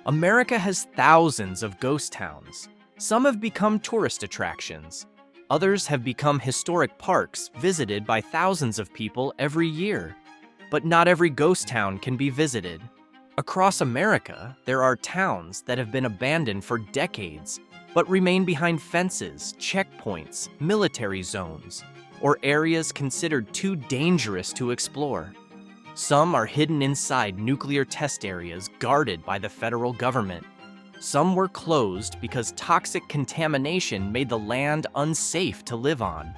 America has thousands of ghost towns. Some have become tourist attractions. Others have become historic parks visited by thousands of people every year. But not every ghost town can be visited. Across America, there are towns that have been abandoned for decades, but remain behind fences, checkpoints, military zones, or areas considered too dangerous to explore. Some are hidden inside nuclear test areas guarded by the federal government. Some were closed because toxic contamination made the land unsafe to live on.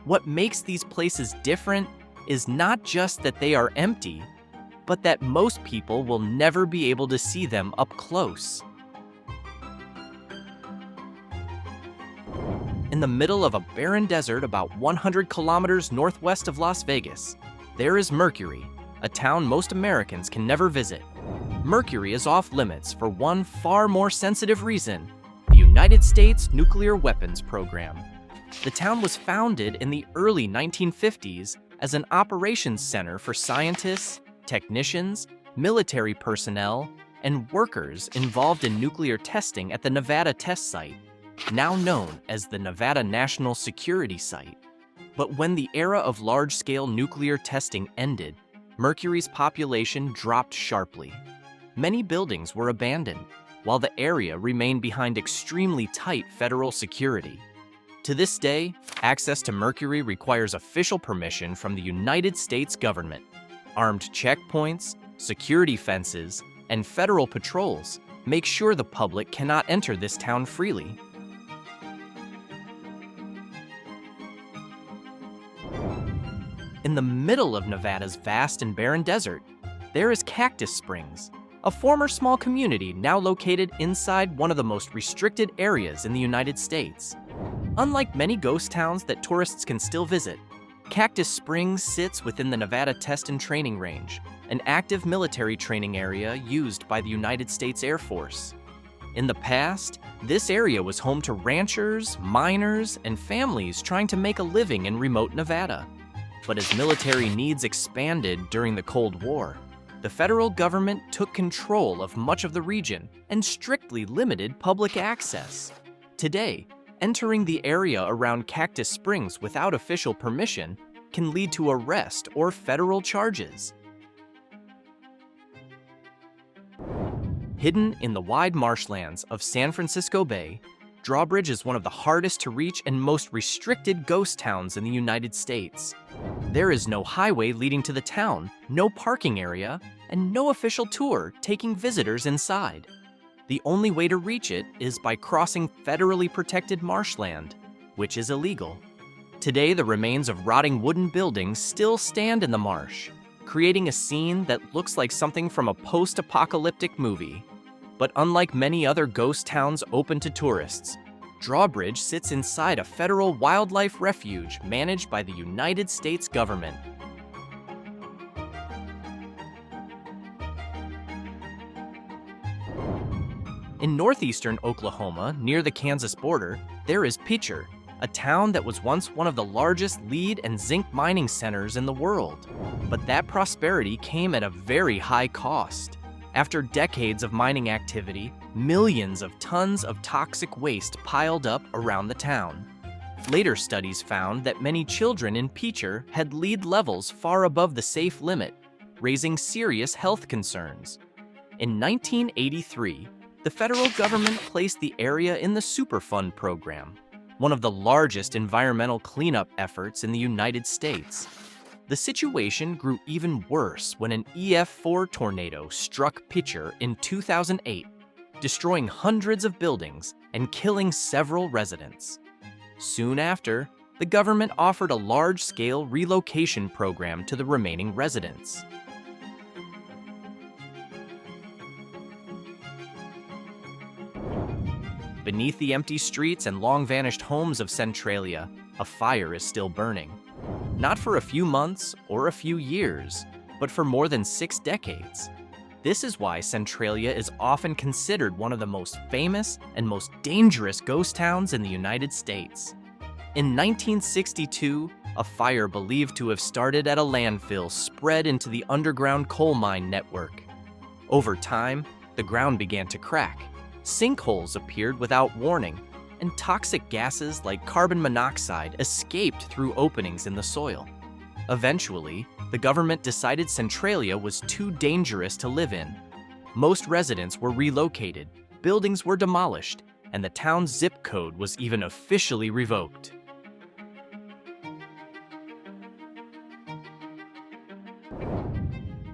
What makes these places different is not just that they are empty, but that most people will never be able to see them up close. In the middle of a barren desert about 100 kilometers northwest of Las Vegas, there is Mercury, a town most Americans can never visit. Mercury is off limits for one far more sensitive reason: the United States nuclear weapons program. The town was founded in the early 1950s as an operations center for scientists, technicians, military personnel, and workers involved in nuclear testing at the Nevada test site, now known as the Nevada National Security Site. But when the era of large-scale nuclear testing ended, Mercury's population dropped sharply. Many buildings were abandoned, while the area remained behind extremely tight federal security. To this day, access to Mercury requires official permission from the United States government. Armed checkpoints, security fences, and federal patrols make sure the public cannot enter this town freely. In the middle of Nevada's vast and barren desert, there is Cactus Springs, a former small community now located inside one of the most restricted areas in the United States. Unlike many ghost towns that tourists can still visit, Cactus Springs sits within the Nevada Test and Training Range, an active military training area used by the United States Air Force. In the past, this area was home to ranchers, miners, and families trying to make a living in remote Nevada. But as military needs expanded during the Cold War, the federal government took control of much of the region and strictly limited public access. Today, entering the area around Cactus Springs without official permission can lead to arrest or federal charges. Hidden in the wide marshlands of San Francisco Bay, Drawbridge is one of the hardest to reach and most restricted ghost towns in the United States. There is no highway leading to the town, no parking area, and no official tour taking visitors inside. The only way to reach it is by crossing federally protected marshland, which is illegal. Today, the remains of rotting wooden buildings still stand in the marsh, creating a scene that looks like something from a post-apocalyptic movie. But unlike many other ghost towns open to tourists, Drawbridge sits inside a federal wildlife refuge managed by the United States government. In northeastern Oklahoma, near the Kansas border, there is Picher, a town that was once one of the largest lead and zinc mining centers in the world. But that prosperity came at a very high cost. After decades of mining activity, millions of tons of toxic waste piled up around the town. Later studies found that many children in Picher had lead levels far above the safe limit, raising serious health concerns. In 1983, the federal government placed the area in the Superfund program, one of the largest environmental cleanup efforts in the United States. The situation grew even worse when an EF4 tornado struck Picher in 2008, destroying hundreds of buildings and killing several residents. Soon after, the government offered a large-scale relocation program to the remaining residents. Beneath the empty streets and long-vanished homes of Centralia, a fire is still burning. Not for a few months or a few years, but for more than 6 decades. This is why Centralia is often considered one of the most famous and most dangerous ghost towns in the United States. In 1962, a fire believed to have started at a landfill spread into the underground coal mine network. Over time, the ground began to crack, sinkholes appeared without warning, and toxic gases like carbon monoxide escaped through openings in the soil. Eventually, the government decided Centralia was too dangerous to live in. Most residents were relocated, buildings were demolished, and the town's zip code was even officially revoked.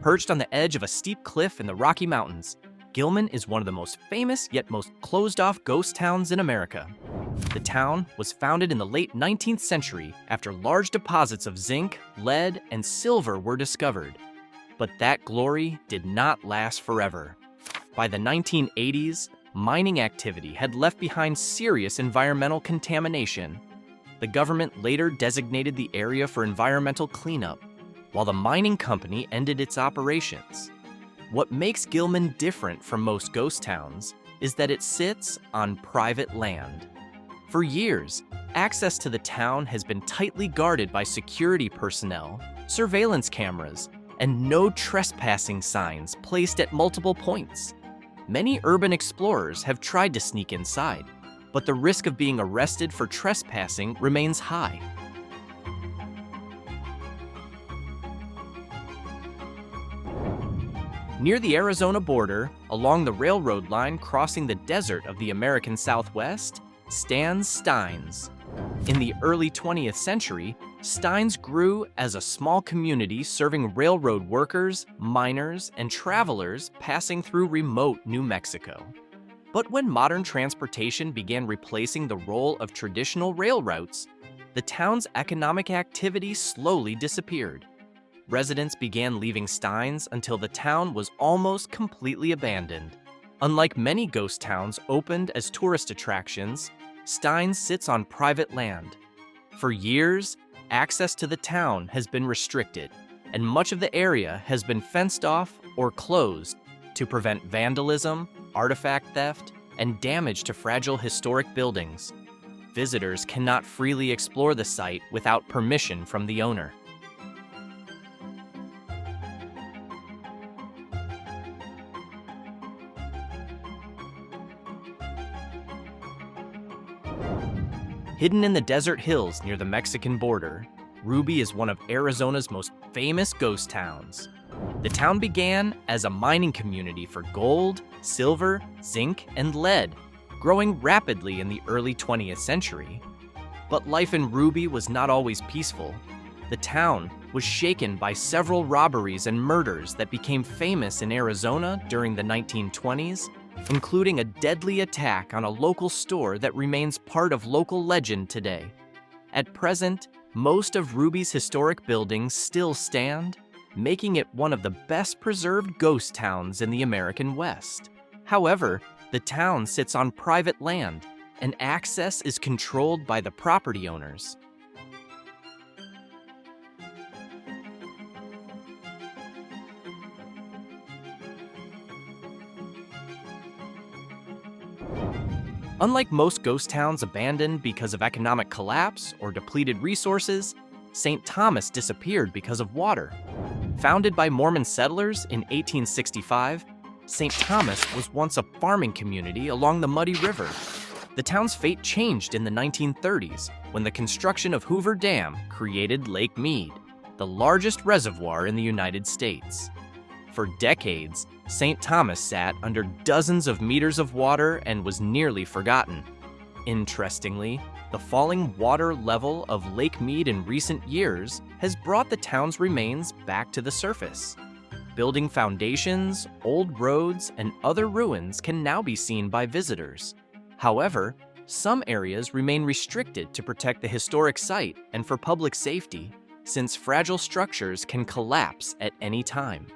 Perched on the edge of a steep cliff in the Rocky Mountains, Gilman is one of the most famous yet most closed-off ghost towns in America. The town was founded in the late 19th century after large deposits of zinc, lead, and silver were discovered. But that glory did not last forever. By the 1980s, mining activity had left behind serious environmental contamination. The government later designated the area for environmental cleanup, while the mining company ended its operations. What makes Gilman different from most ghost towns is that it sits on private land. For years, access to the town has been tightly guarded by security personnel, surveillance cameras, and no trespassing signs placed at multiple points. Many urban explorers have tried to sneak inside, but the risk of being arrested for trespassing remains high. Near the Arizona border, along the railroad line crossing the desert of the American Southwest, stands Steins. In the early 20th century, Steins grew as a small community serving railroad workers, miners, and travelers passing through remote New Mexico. But when modern transportation began replacing the role of traditional rail routes, the town's economic activity slowly disappeared. Residents began leaving Steins until the town was almost completely abandoned. Unlike many ghost towns opened as tourist attractions, Steins sits on private land. For years, access to the town has been restricted, and much of the area has been fenced off or closed to prevent vandalism, artifact theft, and damage to fragile historic buildings. Visitors cannot freely explore the site without permission from the owner. Hidden in the desert hills near the Mexican border, Ruby is one of Arizona's most famous ghost towns. The town began as a mining community for gold, silver, zinc, and lead, growing rapidly in the early 20th century. But life in Ruby was not always peaceful. The town was shaken by several robberies and murders that became famous in Arizona during the 1920s, including a deadly attack on a local store that remains part of local legend today. At present, most of Ruby's historic buildings still stand, making it one of the best preserved ghost towns in the American West. However, the town sits on private land, and access is controlled by the property owners. Unlike most ghost towns abandoned because of economic collapse or depleted resources, St. Thomas disappeared because of water. Founded by Mormon settlers in 1865, St. Thomas was once a farming community along the Muddy River. The town's fate changed in the 1930s when the construction of Hoover Dam created Lake Mead, the largest reservoir in the United States. For decades, St. Thomas sat under dozens of meters of water and was nearly forgotten. Interestingly, the falling water level of Lake Mead in recent years has brought the town's remains back to the surface. Building foundations, old roads, and other ruins can now be seen by visitors. However, some areas remain restricted to protect the historic site and for public safety, since fragile structures can collapse at any time.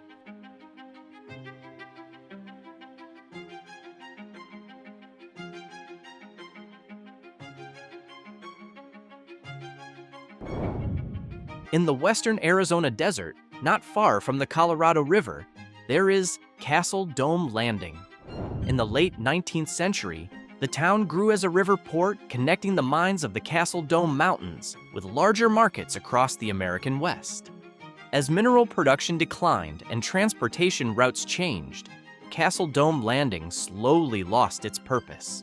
In the western Arizona desert, not far from the Colorado River, there is Castle Dome Landing. In the late 19th century, the town grew as a river port connecting the mines of the Castle Dome Mountains with larger markets across the American West. As mineral production declined and transportation routes changed, Castle Dome Landing slowly lost its purpose.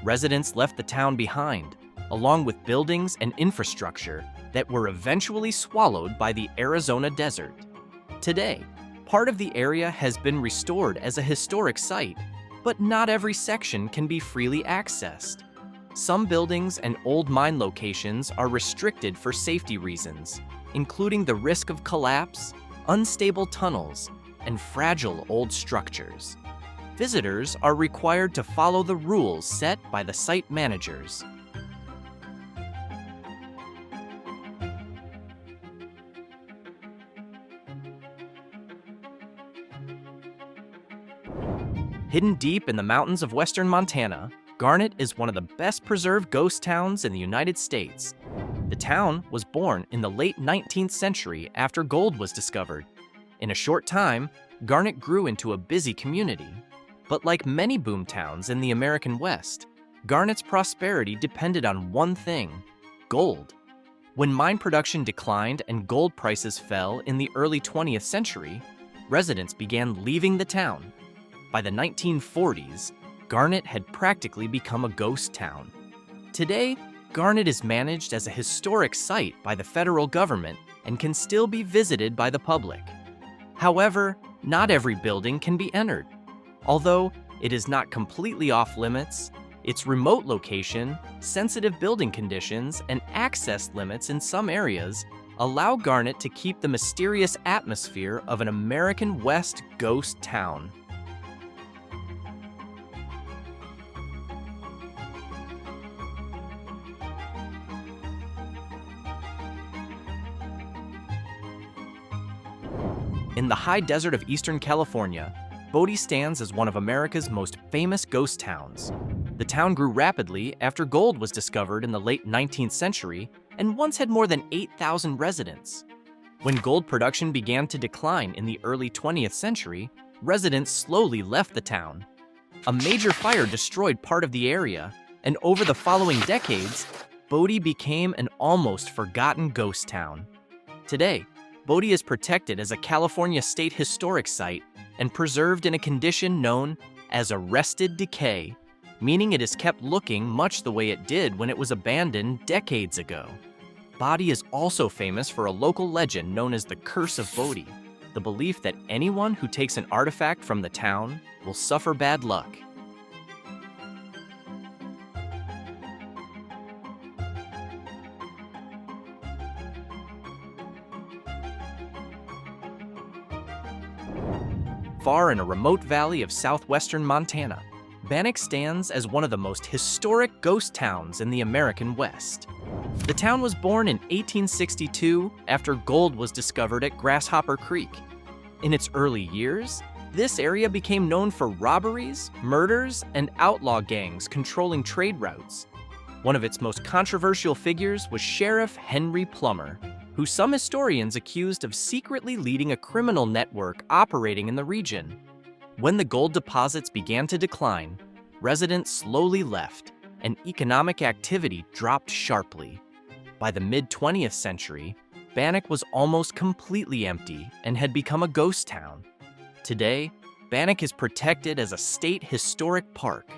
Residents left the town behind, along with buildings and infrastructure that were eventually swallowed by the Arizona desert. Today, part of the area has been restored as a historic site, but not every section can be freely accessed. Some buildings and old mine locations are restricted for safety reasons, including the risk of collapse, unstable tunnels, and fragile old structures. Visitors are required to follow the rules set by the site managers. Hidden deep in the mountains of western Montana, Garnet is one of the best preserved ghost towns in the United States. The town was born in the late 19th century after gold was discovered. In a short time, Garnet grew into a busy community. But like many boom towns in the American West, Garnet's prosperity depended on one thing: gold. When mine production declined and gold prices fell in the early 20th century, residents began leaving the town. By the 1940s, Garnet had practically become a ghost town. Today, Garnet is managed as a historic site by the federal government and can still be visited by the public. However, not every building can be entered. Although it is not completely off limits, its remote location, sensitive building conditions, and access limits in some areas allow Garnet to keep the mysterious atmosphere of an American West ghost town. In the high desert of Eastern California, Bodie stands as one of America's most famous ghost towns. The town grew rapidly after gold was discovered in the late 19th century and once had more than 8,000 residents. When gold production began to decline in the early 20th century, residents slowly left the town. A major fire destroyed part of the area, and over the following decades, Bodie became an almost forgotten ghost town. Today, Bodie is protected as a California State Historic Site and preserved in a condition known as arrested decay, meaning it is kept looking much the way it did when it was abandoned decades ago. Bodie is also famous for a local legend known as the Curse of Bodie, the belief that anyone who takes an artifact from the town will suffer bad luck. Far in a remote valley of southwestern Montana, Bannack stands as one of the most historic ghost towns in the American West. The town was born in 1862 after gold was discovered at Grasshopper Creek. In its early years, this area became known for robberies, murders, and outlaw gangs controlling trade routes. One of its most controversial figures was Sheriff Henry Plummer, who some historians accused of secretly leading a criminal network operating in the region. When the gold deposits began to decline, residents slowly left, and economic activity dropped sharply. By the mid-20th century, Bannack was almost completely empty and had become a ghost town. Today, Bannack is protected as a state historic park.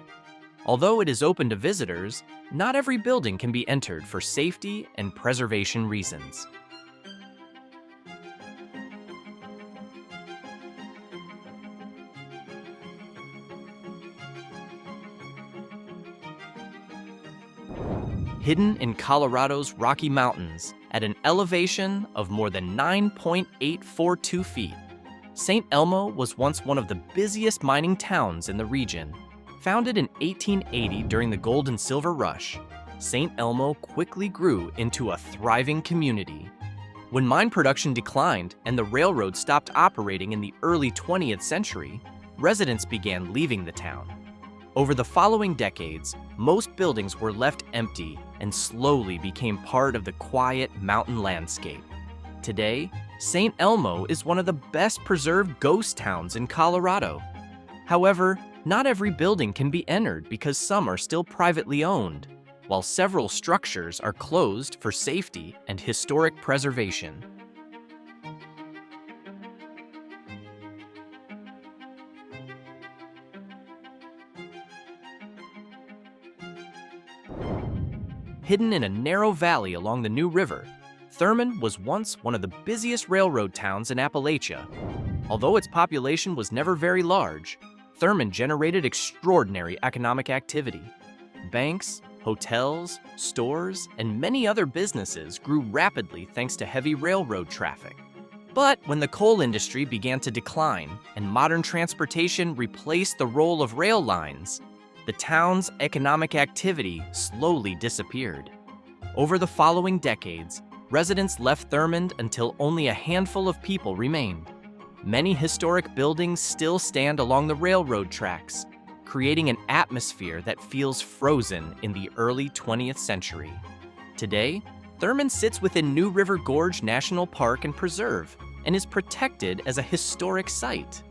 Although it is open to visitors, not every building can be entered for safety and preservation reasons. Hidden in Colorado's Rocky Mountains at an elevation of more than 9.842 feet, St. Elmo was once one of the busiest mining towns in the region. Founded in 1880 during the gold and silver rush, St. Elmo quickly grew into a thriving community. When mine production declined and the railroad stopped operating in the early 20th century, residents began leaving the town. Over the following decades, most buildings were left empty and slowly became part of the quiet mountain landscape. Today, St. Elmo is one of the best preserved ghost towns in Colorado. However, not every building can be entered because some are still privately owned, while several structures are closed for safety and historic preservation. Hidden in a narrow valley along the New River, Thurmond was once one of the busiest railroad towns in Appalachia. Although its population was never very large, Thurmond generated extraordinary economic activity. Banks, hotels, stores, and many other businesses grew rapidly thanks to heavy railroad traffic. But when the coal industry began to decline and modern transportation replaced the role of rail lines, the town's economic activity slowly disappeared. Over the following decades, residents left Thurmond until only a handful of people remained. Many historic buildings still stand along the railroad tracks, creating an atmosphere that feels frozen in the early 20th century. Today, Thurmond sits within New River Gorge National Park and Preserve and is protected as a historic site.